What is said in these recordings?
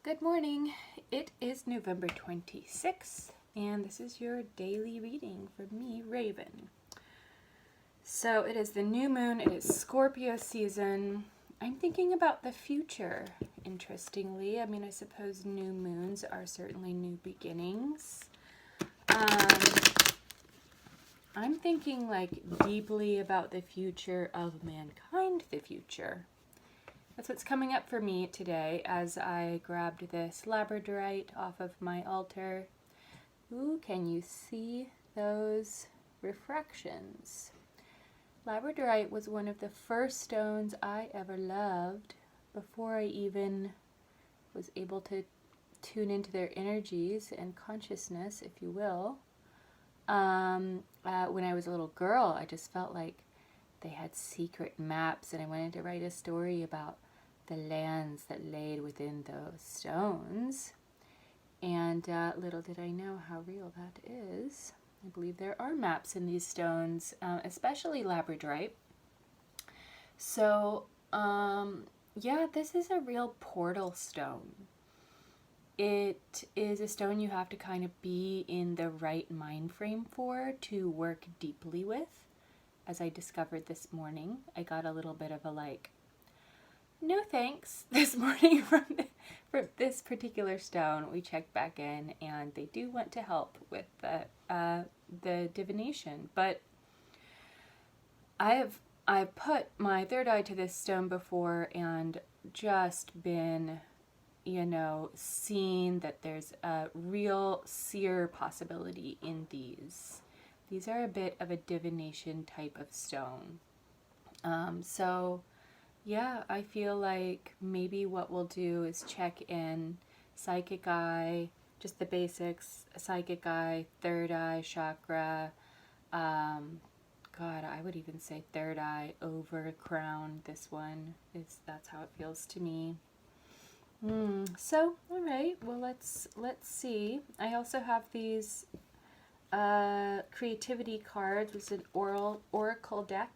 Good morning. It is November 26th, and this is your daily reading for me, Raven. So it is the new moon, it is Scorpio season. I'm thinking about the future, interestingly. I suppose new moons are certainly new beginnings. I'm thinking deeply about the future of mankind, the future. That's what's coming up for me today as I grabbed this Labradorite off of my altar. Ooh, can you see those refractions? Labradorite was one of the first stones I ever loved before I even was able to tune into their energies and consciousness, if you will. When I was a little girl, I just felt like they had secret maps, and I wanted to write a story about the lands that laid within those stones. And little did I know how real that is. I believe there are maps in these stones, especially Labradorite. So, yeah, this is a real portal stone. It is a stone you have to kind of be in the right mind frame for to work deeply with. As I discovered this morning, I got a little bit of a no thanks this morning from this particular stone. We checked back in, and they do want to help with the divination. But I've put my third eye to this stone before and just been, seeing that there's a real seer possibility in these. These are a bit of a divination type of stone. So yeah, I feel like maybe what we'll do is check in psychic eye, just the basics, psychic eye, third eye, chakra. God, I would even say third eye over crown. This one that's how it feels to me. So, all right, well, let's see. I also have these creativity cards. It's an oracle deck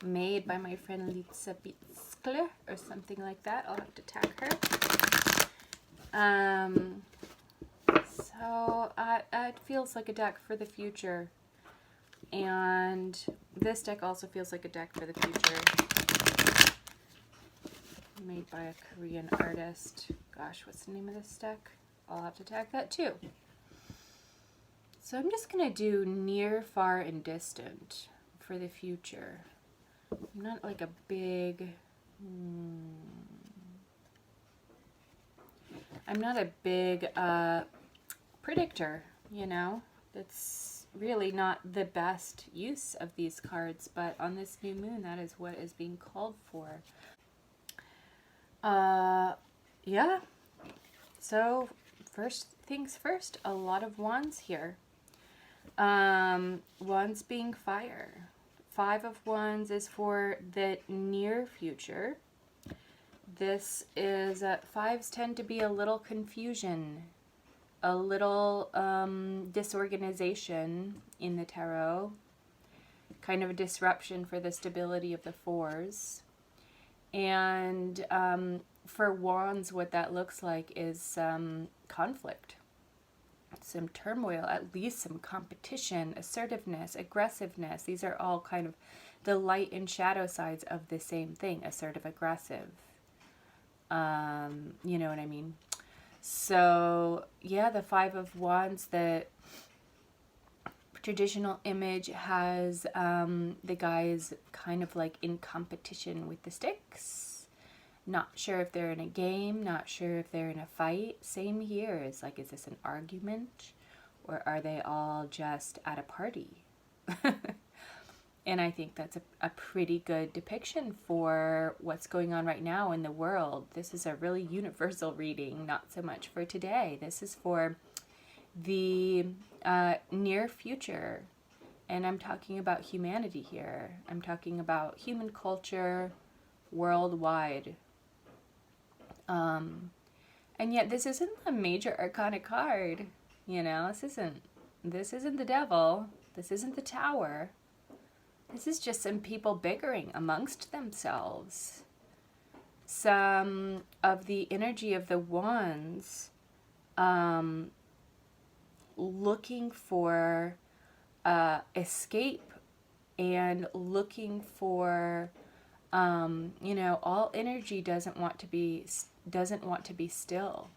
made by my friend Lisa Bitzkler or something like that. I'll have to tag her. So it feels like a deck for the future, and this deck also feels like a deck for the future. Made by a Korean artist. Gosh, what's the name of this deck? I'll have to tag that too. So I'm just going to do near, far, and distant for the future. I'm not like a big... I'm not a big predictor, That's really not the best use of these cards, but on this new moon, that is what is being called for. Yeah. So, first things first, a lot of wands here. Wands being fire. 5 of Wands is for the near future. This is, 5s tend to be a little confusion, a little disorganization in the tarot, kind of a disruption for the stability of the 4s. And for Wands, what that looks like is conflict. Some turmoil, at least some competition, assertiveness, aggressiveness. These are all kind of the light and shadow sides of the same thing, assertive, aggressive. You know what I mean? So, yeah, the 5 of Wands, the traditional image has the guys kind of like in competition with the sticks. Not sure if they're in a game, not sure if they're in a fight. Same here. It's like, is this an argument? Or are they all just at a party? And I think that's a pretty good depiction for what's going on right now in the world. This is a really universal reading, not so much for today. This is for the near future. And I'm talking about humanity here. I'm talking about human culture worldwide. And yet this isn't a major arcana card, this isn't the devil, this isn't the tower, this is just some people bickering amongst themselves. some of the energy of the wands looking for escape and looking for all energy doesn't want to be still.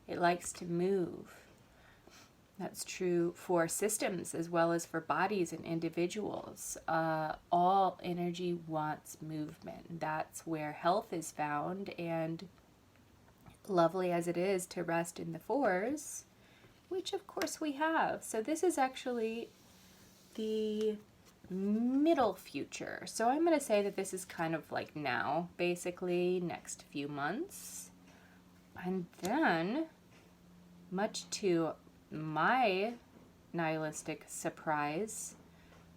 It likes to move. That's true for systems as well as for bodies and individuals. All energy wants movement. That's where health is found, and lovely as it is to rest in the fours, which of course we have. So this is actually the middle future. So I'm going to say that this is kind of like now, basically, next few months. And then, much to my nihilistic surprise,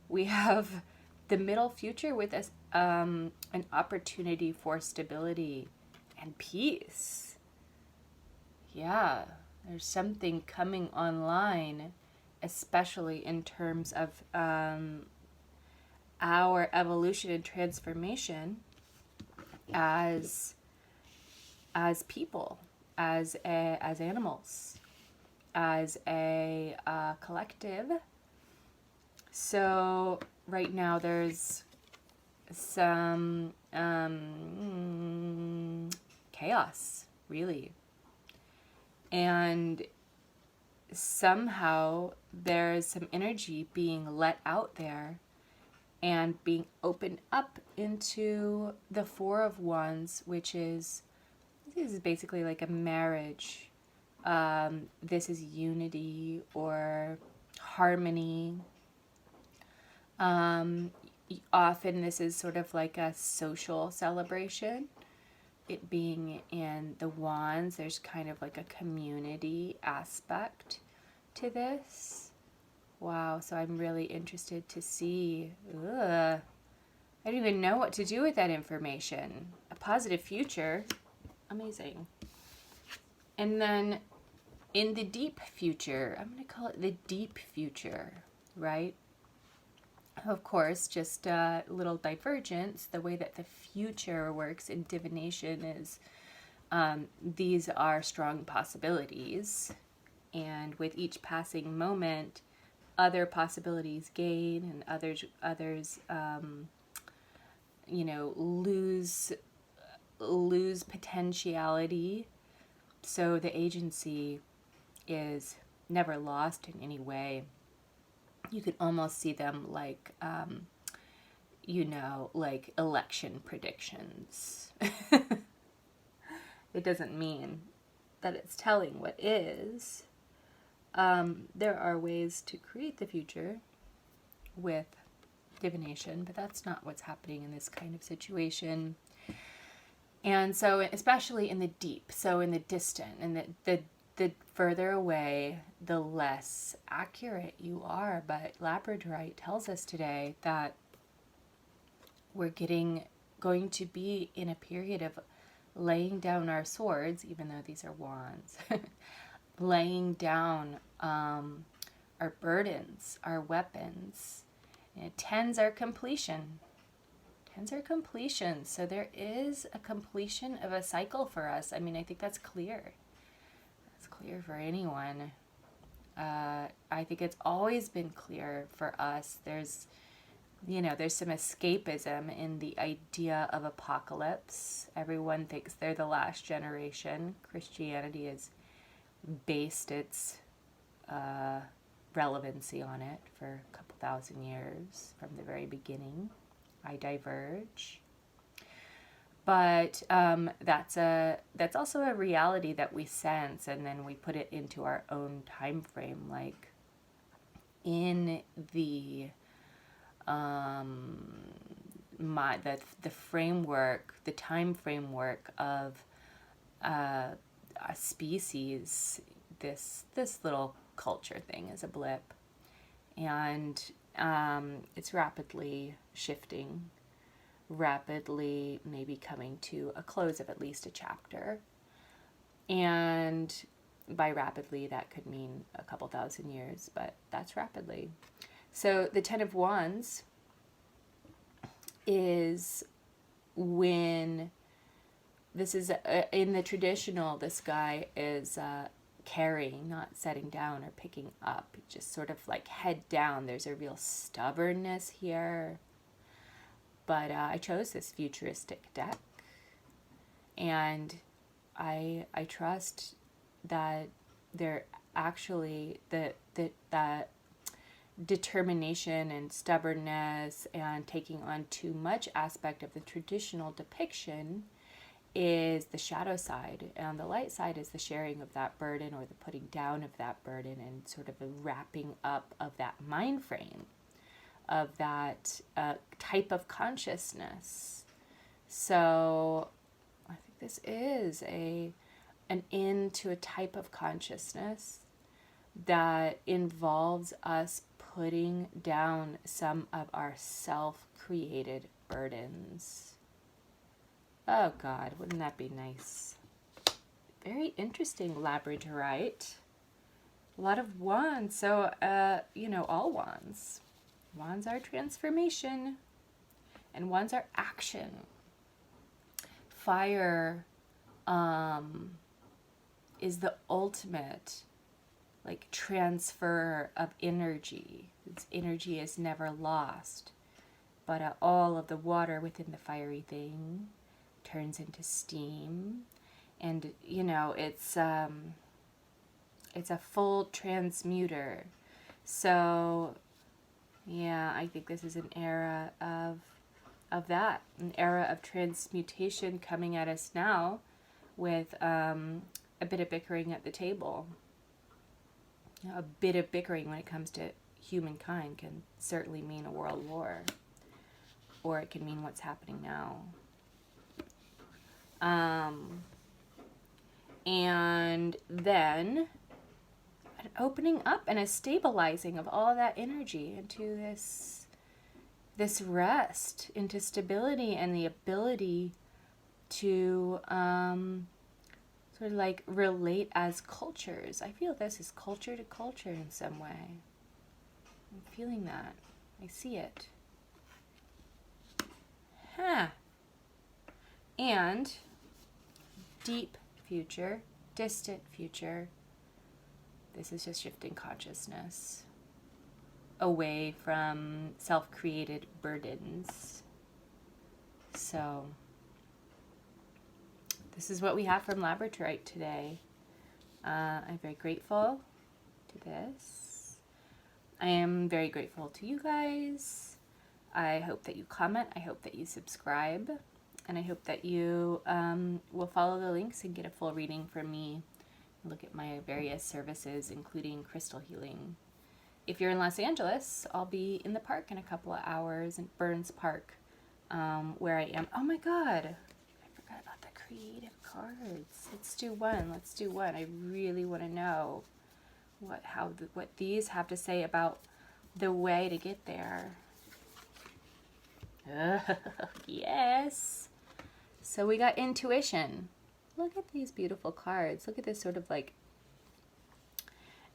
we have the middle future with us, an opportunity for stability and peace. Yeah, there's something coming online, especially in terms of our evolution and transformation as people, as animals, as a collective. So right now there's some chaos, really. And somehow there's some energy being let out there and being opened up into the Four of Wands, which is, this is basically like a marriage. This is unity or harmony. Often this is sort of like a social celebration. It being in the wands, there's kind of like a community aspect to this. Wow, so I'm really interested to see. I don't even know what to do with that information. A positive future. Amazing. And then in the deep future, I'm going to call it the deep future, right? Of course, just a little divergence. The way that the future works in divination is these are strong possibilities. And with each passing moment, other possibilities gain and others lose potentiality. So the agency is never lost in any way. You could almost see them like, like election predictions. It doesn't mean that it's telling what is. There are ways to create the future with divination, but that's not what's happening in this kind of situation. And so, especially in the deep, so in the distant, and the further away, the less accurate you are. But Labradorite tells us today that we're going to be in a period of laying down our swords, even though these are wands, laying down our burdens, our weapons. And tens are completion. Tens are completion. So there is a completion of a cycle for us. I mean, I think that's clear. That's clear for anyone. I think it's always been clear for us. There's some escapism in the idea of apocalypse. Everyone thinks they're the last generation. Christianity has based its relevancy on it for a couple thousand years from the very beginning. I diverge. But that's also a reality that we sense, and then we put it into our own time frame, like in the the framework, the time framework of a species. This little culture thing is a blip, and it's rapidly shifting, rapidly maybe coming to a close of at least a chapter. And by rapidly, that could mean a couple thousand years, but that's rapidly. So the Ten of Wands is when this is in the traditional, this guy is carrying, not setting down or picking up, just sort of like head down. There's a real stubbornness here. But I chose this futuristic deck, and I trust that they're actually that determination and stubbornness and taking on too much aspect of the traditional depiction is the shadow side, and the light side is the sharing of that burden or the putting down of that burden and sort of a wrapping up of that mind frame of that type of consciousness. So I think this is an end to a type of consciousness that involves us putting down some of our self-created burdens. Oh God, wouldn't that be nice? Very interesting, Labradorite. A lot of wands. So, all wands. Wands are transformation, and wands are action. Fire is the ultimate transfer of energy. Its energy is never lost, but all of the water within the fiery thing turns into steam, and it's a full transmuter. So yeah, I think this is an era of that, an era of transmutation coming at us now, with a bit of bickering at the table. A bit of bickering when it comes to humankind can certainly mean a world war, or it can mean what's happening now. And then an opening up and a stabilizing of all that energy into this rest, into stability and the ability to sort of relate as cultures. I feel this is culture to culture in some way. I'm feeling that. I see it. And deep future, distant future. This is just shifting consciousness away from self-created burdens. So this is what we have from Labradorite today. I'm very grateful to this. I am very grateful to you guys. I hope that you comment. I hope that you subscribe. And I hope that you will follow the links and get a full reading from me. Look at my various services, including crystal healing. If you're in Los Angeles, I'll be in the park in a couple of hours in Burns Park, where I am. Oh my God, I forgot about the creative cards. Let's do one. I really want to know what these have to say about the way to get there. Yes. So we got intuition. Look at these beautiful cards. Look at this sort of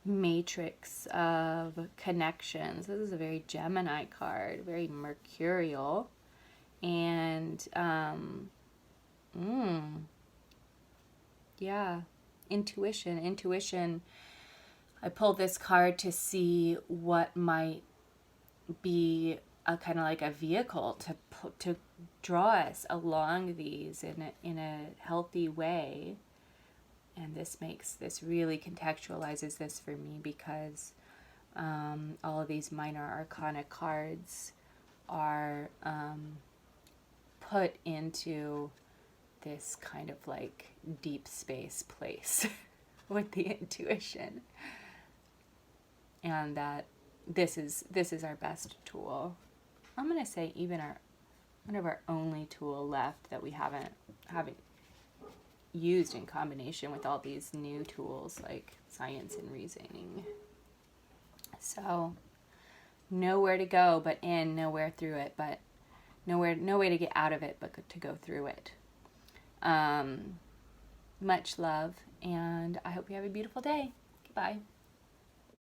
matrix of connections. This is a very Gemini card, very mercurial. And yeah, intuition. I pulled this card to see what might be a kind of a vehicle to draw us along these in a healthy way. And this really contextualizes this for me, because all of these minor arcana cards are put into this kind of deep space place with the intuition, and that this is our best tool. I'm gonna say even one of our only tool left that we haven't used in combination with all these new tools like science and reasoning. So nowhere to go but in, nowhere through it, but no way to get out of it but to go through it. Much love, and I hope you have a beautiful day. Goodbye.